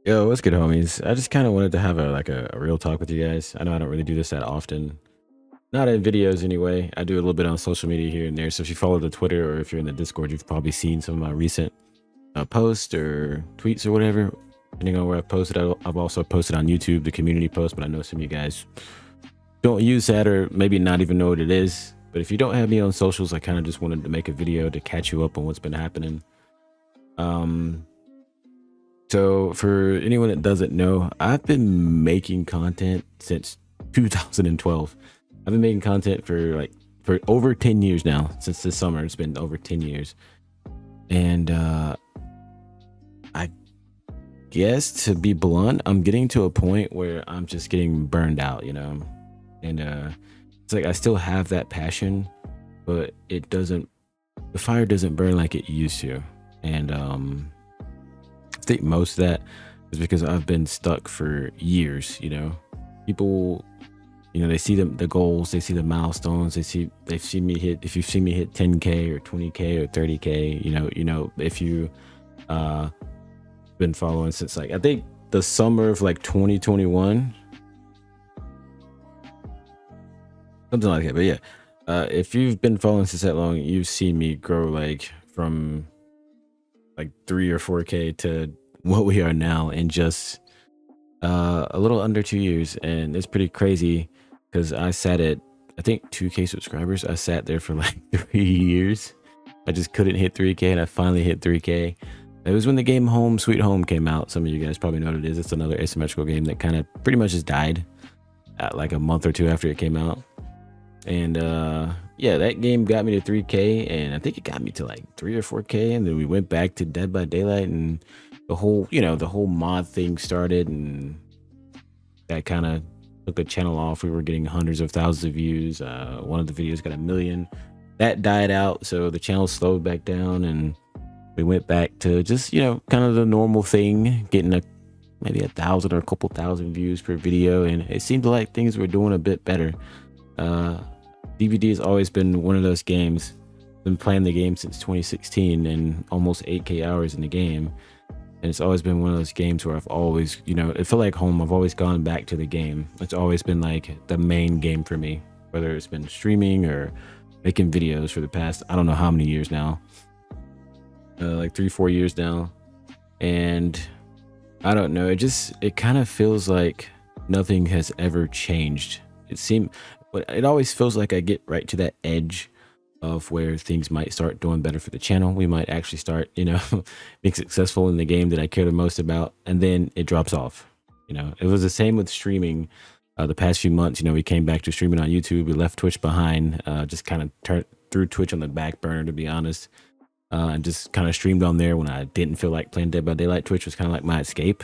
Yo, what's good, homies? I just kind of wanted to have a real talk with you guys. I know I don't really do this that often, not in videos anyway. I do a little bit on social media here and there. So if you follow the Twitter or if you're in the Discord, you've probably seen some of my recent posts or tweets or whatever, depending on where I've posted. I've also posted on YouTube, the community post, but I know some of you guys don't use that or maybe not even know what it is. But if you don't have me on socials, I kind of just wanted to make a video to catch you up on what's been happening. Um, So for anyone that doesn't know, I've been making content since 2012. I've been making content for over 10 years now. Since this summer, it's been over 10 years. And I guess, to be blunt, I'm getting to a point where I'm just getting burned out, you know. And it's like I still have that passion, but the fire doesn't burn like it used to. And I think most of that is because I've been stuck for years, you know. People, they see the goals, they see the milestones, they've seen me hit, if you've seen me hit 10K or 20K or 30K, if you been following since, like, I think the summer of like 2021, something like that. But yeah, if you've been following since that long, you've seen me grow like from like 3 or 4K to what we are now in just a little under 2 years. And it's pretty crazy because I sat at, I think, 2K subscribers. I sat there for like 3 years. I just couldn't hit 3K, and I finally hit 3K. It was when the game Home Sweet Home came out. Some of you guys probably know what it is. It's another asymmetrical game that kind of pretty much just died at like a month or two after it came out. And yeah, that game got me to 3K, and I think it got me to like 3 or 4K, and then we went back to Dead by Daylight, and the whole mod thing started, and that kind of took the channel off. We were getting hundreds of thousands of views. One of the videos got 1 million. That died out, so the channel slowed back down, and we went back to just, kind of the normal thing, getting maybe 1,000 or a couple thousand views per video, and it seemed like things were doing a bit better. DVD has always been one of those games. Been playing the game since 2016 and almost 8K hours in the game. And it's always been one of those games where I've always, it felt like home. I've always gone back to the game. It's always been like the main game for me, whether it's been streaming or making videos for the past, I don't know how many years now, like 3-4 years now. And I don't know, it kind of feels like nothing has ever changed. But it always feels like I get right to that edge of where things might start doing better for the channel. We might actually start, being successful in the game that I care the most about, and then it drops off. It was the same with streaming. The past few months, we came back to streaming on YouTube. We left Twitch behind, just kind of threw Twitch on the back burner, to be honest, and just kind of streamed on there when I didn't feel like playing Dead by Daylight. Twitch was kind of like my escape.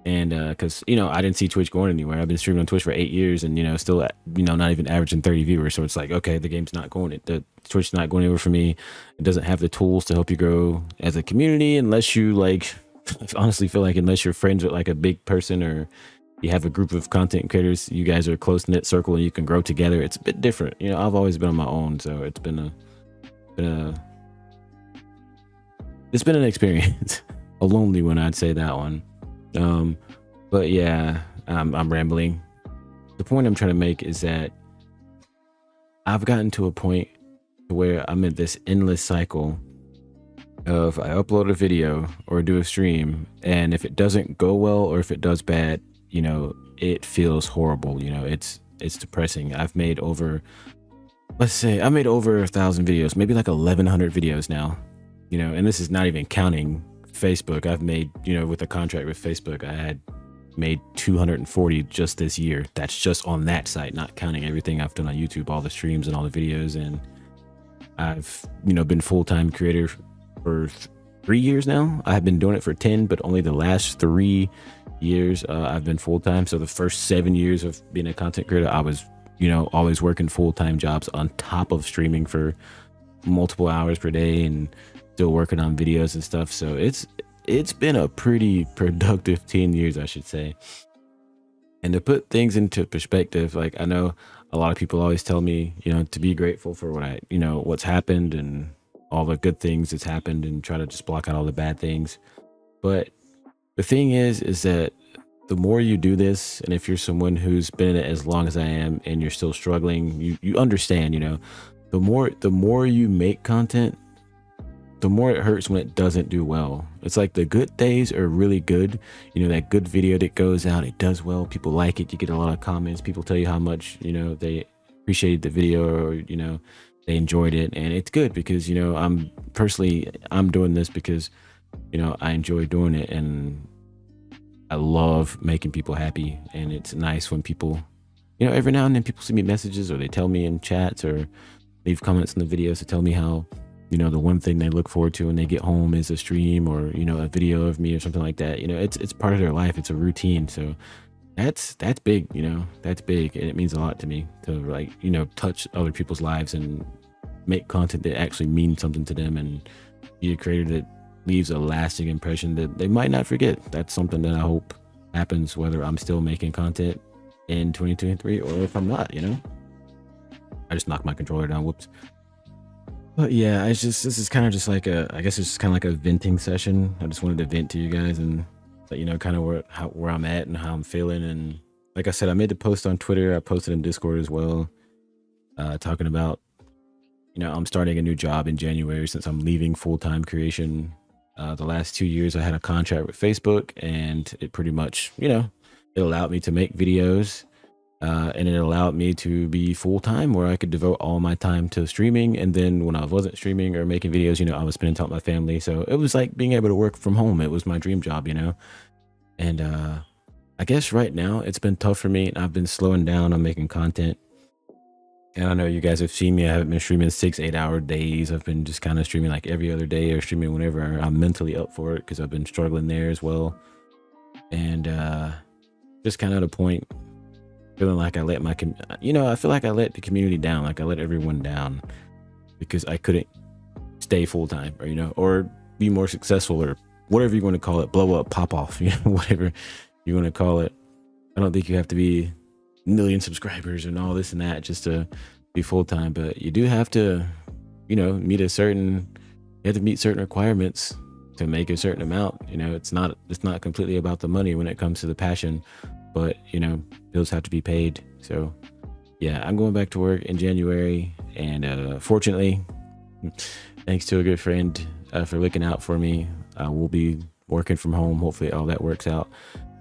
And because I didn't see Twitch going anywhere. I've been streaming on Twitch for 8 years, and still not even averaging 30 viewers. So it's like, okay, the game's not going, the Twitch's not going anywhere for me. It doesn't have the tools to help you grow as a community, unless you like I honestly feel like, unless you're friends with like a big person, or you have a group of content creators, you guys are a close-knit circle and you can grow together. It's a bit different. I've always been on my own, so it's been an experience. A lonely one, I'd say that one. But yeah, I'm rambling. The point I'm trying to make is that I've gotten to a point where I'm in this endless cycle of, I upload a video or do a stream, and if it doesn't go well or if it does bad, it feels horrible. It's depressing. I've made over, let's say I made over 1,000 videos, maybe like 1,100 videos now, and this is not even counting Facebook. I've made, with a contract with Facebook, I had made 240 just this year. That's just on that site, not counting everything I've done on YouTube, all the streams and all the videos. And I've, been full-time creator for 3 years now. I have been doing it for 10, but only the last 3 years I've been full-time. So the first 7 years of being a content creator, I was, always working full-time jobs on top of streaming for multiple hours per day and still working on videos and stuff. So it's been a pretty productive 10 years, I should say. And to put things into perspective, like, I know a lot of people always tell me, to be grateful for what what's happened and all the good things that's happened, and try to just block out all the bad things. But The thing is that the more you do this, and if you're someone who's been in it as long as I am and you're still struggling, you understand, you know, the more you make content, the more it hurts when it doesn't do well. It's like the good days are really good. You know, that good video that goes out, it does well, people like it, you get a lot of comments, people tell you how much, you know, they appreciated the video, or, you know, they enjoyed it. And it's good because, you know, I'm doing this because, you know, I enjoy doing it, and I love making people happy. And it's nice when people, you know, every now and then people send me messages, or they tell me in chats, or leave comments in the videos to tell me how, you know, the one thing they look forward to when they get home is a stream, or, you know, a video of me or something like that. You know, it's part of their life. It's a routine. So that's big, you know, that's big. And it means a lot to me to, like, you know, touch other people's lives and make content that actually means something to them, and be a creator that leaves a lasting impression that they might not forget. That's something that I hope happens whether I'm still making content in 2023 or if I'm not, you know. I just knocked my controller down, whoops. But yeah, this is kind of just like I guess it's just kind of like a venting session. I just wanted to vent to you guys and let you know kind of where I'm at and how I'm feeling. And like I said, I made the post on Twitter. I posted in Discord as well, talking about, you know, I'm starting a new job in January since I'm leaving full-time creation. The last 2 years I had a contract with Facebook, and it pretty much, you know, it allowed me to make videos. And it allowed me to be full-time, where I could devote all my time to streaming. And then when I wasn't streaming or making videos, you know, I was spending time with my family. So it was like being able to work from home. It was my dream job, you know. And I guess right now it's been tough for me, and I've been slowing down on making content. And I know you guys have seen me. I haven't been streaming 6-8 hour days. I've been just kind of streaming like every other day, or streaming whenever I'm mentally up for it, because I've been struggling there as well. And just kind of at a point feeling like I let my, you know, I feel like I let the community down, like I let everyone down, because I couldn't stay full-time, or, you know, or be more successful, or whatever you want to call it, blow up, pop off, you know, whatever you want to call it. I don't think you have to be a million subscribers and all this and that just to be full-time, but you do have to, you know, you have to meet certain requirements to make a certain amount. You know, it's not completely about the money when it comes to the passion, but, you know, bills have to be paid. So yeah, I'm going back to work in January, and fortunately, thanks to a good friend for looking out for me, we'll be working from home. Hopefully all that works out.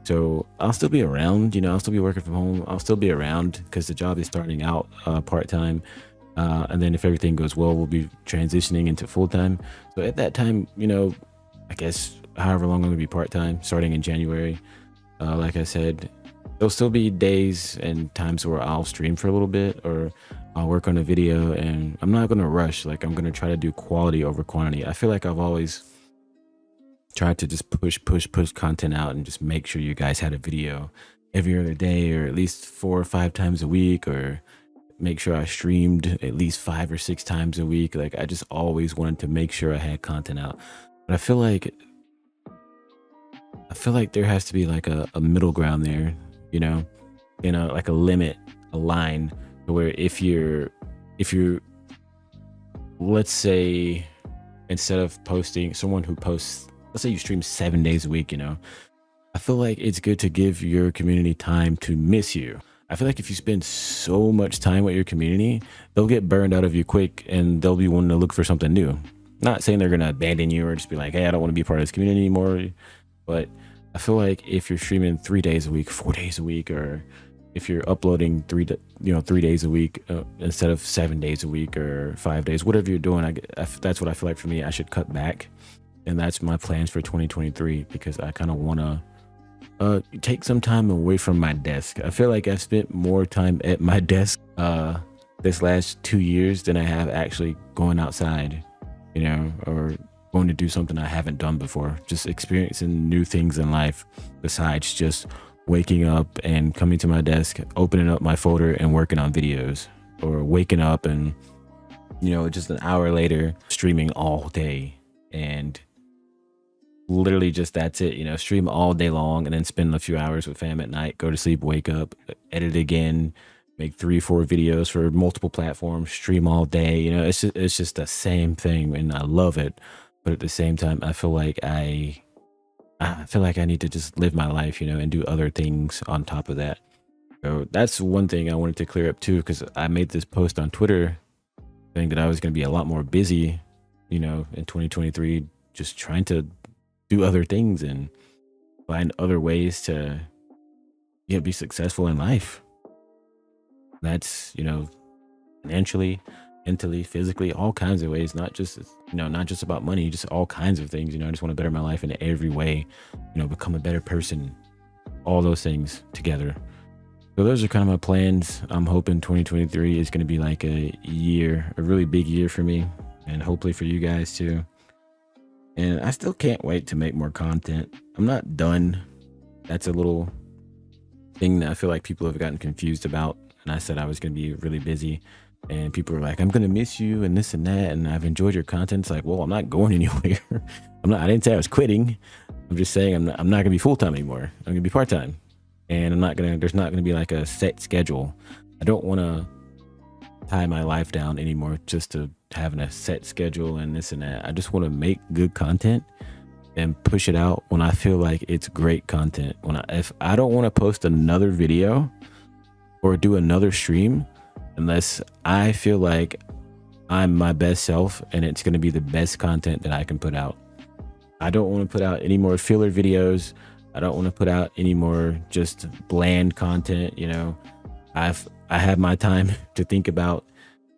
So I'll still be around, you know, I'll still be working from home. I'll still be around because the job is starting out part-time. And then if everything goes well, we'll be transitioning into full-time. So at that time, you know, I guess however long I'm gonna be part-time, starting in January, like I said, there'll still be days and times where I'll stream for a little bit, or I'll work on a video, and I'm not gonna rush. Like, I'm gonna try to do quality over quantity. I feel like I've always tried to just push content out and just make sure you guys had a video every other day, or at least 4 or 5 times a week, or make sure I streamed at least 5 or 6 times a week. Like, I just always wanted to make sure I had content out. But I feel like there has to be like a middle ground there, you know, like a limit, a line, where if you're, let's say, instead of posting, someone who posts, let's say you stream 7 days a week, you know, I feel like it's good to give your community time to miss you. I feel like if you spend so much time with your community, they'll get burned out of you quick, and they'll be wanting to look for something new. Not saying they're going to abandon you or just be like, hey, I don't want to be part of this community anymore. But I feel like if you're streaming 3 days a week, 4 days a week, or if you're uploading 3 days a week instead of 7 days a week or 5 days, whatever you're doing, that's what I feel like for me. I should cut back, and that's my plans for 2023, because I kind of want to take some time away from my desk. I feel like I've spent more time at my desk this last 2 years than I have actually going outside, you know, or going to do something I haven't done before, just experiencing new things in life besides just waking up and coming to my desk, opening up my folder and working on videos, or waking up and, you know, just an hour later streaming all day, and literally just that's it, you know, stream all day long and then spend a few hours with fam at night, go to sleep, wake up, edit again, make 3-4 videos for multiple platforms, stream all day. You know, it's just the same thing, and I love it. But at the same time, I feel like I I feel like I need to just live my life, you know, and do other things on top of that. So that's one thing I wanted to clear up too, because I made this post on Twitter saying that I was going to be a lot more busy, you know, in 2023, just trying to do other things and find other ways to, you know, be successful in life. That's, you know, financially, mentally, physically, all kinds of ways, not just, you know, not just about money, just all kinds of things. You know, I just want to better my life in every way, you know, become a better person, all those things together. So those are kind of my plans. I'm hoping 2023 is going to be like a year, a really big year for me, and hopefully for you guys too. And I still can't wait to make more content. I'm not done. That's a little thing that I feel like people have gotten confused about. And I said I was going to be really busy, and people were like, I'm going to miss you and this and that. And I've enjoyed your content. It's like, well, I'm not going anywhere. I didn't say I was quitting. I'm just saying I'm not going to be full-time anymore. I'm going to be part-time. And there's not going to be like a set schedule. I don't want to tie my life down anymore just to having a set schedule and this and that. I just want to make good content and push it out when I feel like it's great content. If I don't want to post another video or do another stream unless I feel like I'm my best self and it's going to be the best content that I can put out. I don't want to put out any more filler videos. I don't want to put out any more just bland content. You know, I had my time to think about,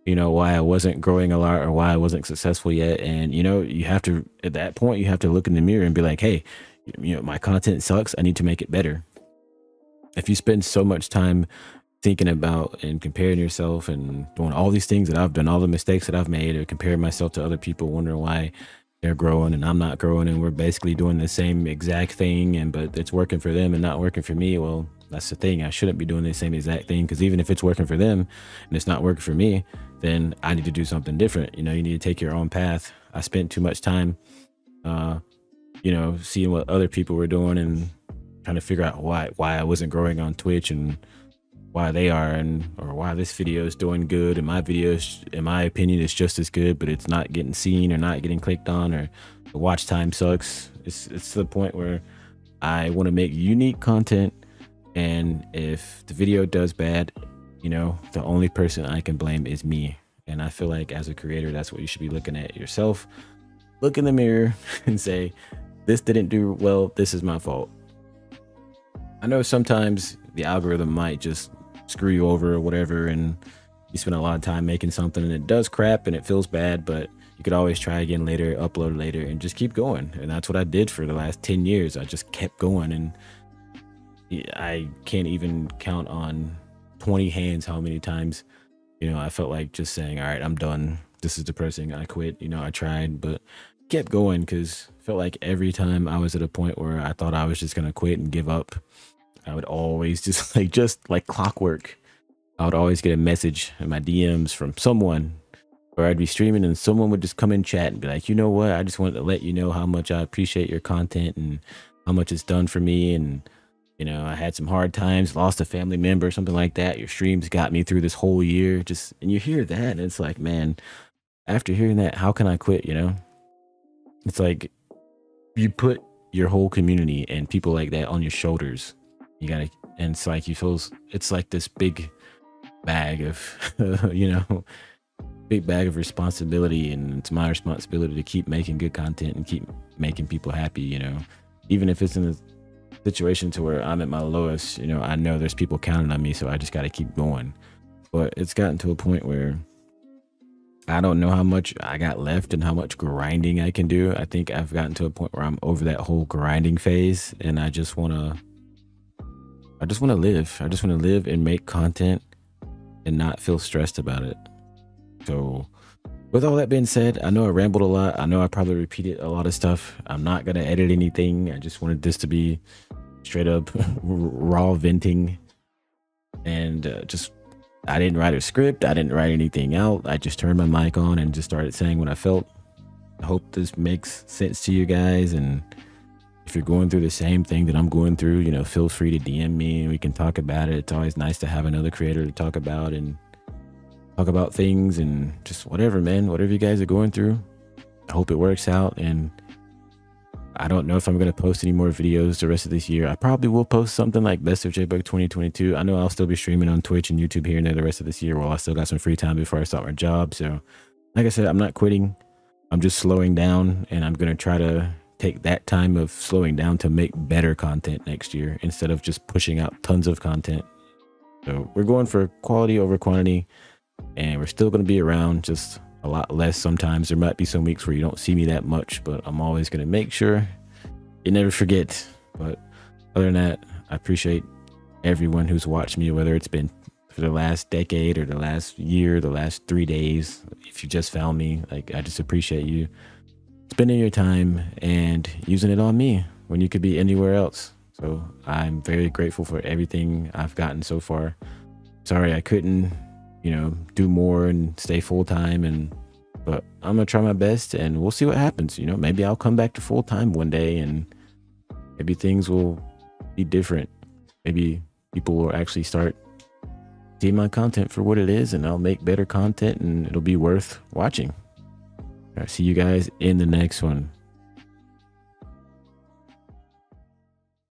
you know, why I wasn't growing a lot or why I wasn't successful yet. And, you know, you have to, at that point, you have to look in the mirror and be like, hey, you know, my content sucks. I need to make it better. If you spend so much time thinking about and comparing yourself and doing all these things that I've done, all the mistakes that I've made, or comparing myself to other people, wondering why they're growing and I'm not growing, and we're basically doing the same exact thing, but it's working for them and not working for me. Well, that's the thing. I shouldn't be doing the same exact thing, because even if it's working for them and it's not working for me, then I need to do something different. You know, you need to take your own path. I spent too much time, you know, seeing what other people were doing and trying to figure out why I wasn't growing on Twitch and why they are, or why this video is doing good and my videos, in my opinion, is just as good, but it's not getting seen or not getting clicked on, or the watch time sucks. It's to the point where I want to make unique content, and if the video does bad, you know, the only person I can blame is me. And I feel like as a creator, that's what you should be looking at yourself. Look in the mirror and say, this didn't do well, this is my fault. I know sometimes the algorithm might just screw you over or whatever, and you spend a lot of time making something and it does crap and it feels bad, but you could always try again later, upload later, and just keep going. And that's what I did for the last 10 years. I just kept going, and I can't even count on 20 hands how many times, you know, I felt like just saying, all right, I'm done, this is depressing, I quit. You know, I tried but kept going, because I felt like every time I was at a point where I thought I was just gonna quit and give up, I would always just like clockwork, I would always get a message in my DMs from someone, or I'd be streaming and someone would just come in chat and be like, you know what, I just wanted to let you know how much I appreciate your content and how much it's done for me. And, you know, I had some hard times, lost a family member, something like that. Your streams got me through this whole year. And you hear that and it's like, man, after hearing that, how can I quit? You know, it's like you put your whole community and people like that on your shoulders. You gotta, and it's like it's like this big bag of you know, big bag of responsibility, and it's my responsibility to keep making good content and keep making people happy. You know, even if it's in a situation to where I'm at my lowest, you know, I know there's people counting on me, so I just got to keep going. But it's gotten to a point where I don't know how much I got left and how much grinding I can do. I think I've gotten to a point where I'm over that whole grinding phase, and I just want to live. I just want to live and make content and not feel stressed about it. So with all that being said, I know I rambled a lot. I know I probably repeated a lot of stuff. I'm not going to edit anything. I just wanted this to be straight up raw venting. And I didn't write a script. I didn't write anything out. I just turned my mic on and just started saying what I felt. I hope this makes sense to you guys. And if you're going through the same thing that I'm going through, you know, feel free to DM me and we can talk about it. It's always nice to have another creator to talk about and talk about things and just whatever, man, whatever you guys are going through. I hope it works out. And I don't know if I'm going to post any more videos the rest of this year. I probably will post something like Best of Jbug 2022. I know I'll still be streaming on Twitch and YouTube here and there the rest of this year while I still got some free time before I start my job. So like I said, I'm not quitting. I'm just slowing down, and I'm going to try to take that time of slowing down to make better content next year instead of just pushing out tons of content. So we're going for quality over quantity, and we're still going to be around, just a lot less sometimes. There might be some weeks where you don't see me that much, but I'm always going to make sure you never forget. But other than that, I appreciate everyone who's watched me, whether it's been for the last decade or the last year, the last 3 days. If you just found me, like, I just appreciate you spending your time and using it on me when you could be anywhere else. So I'm very grateful for everything I've gotten so far. Sorry I couldn't, you know, do more and stay full-time, but I'm gonna try my best, and we'll see what happens. You know, maybe I'll come back to full-time one day, and maybe things will be different. Maybe people will actually start seeing my content for what it is, and I'll make better content, and it'll be worth watching. All right, see you guys in the next one.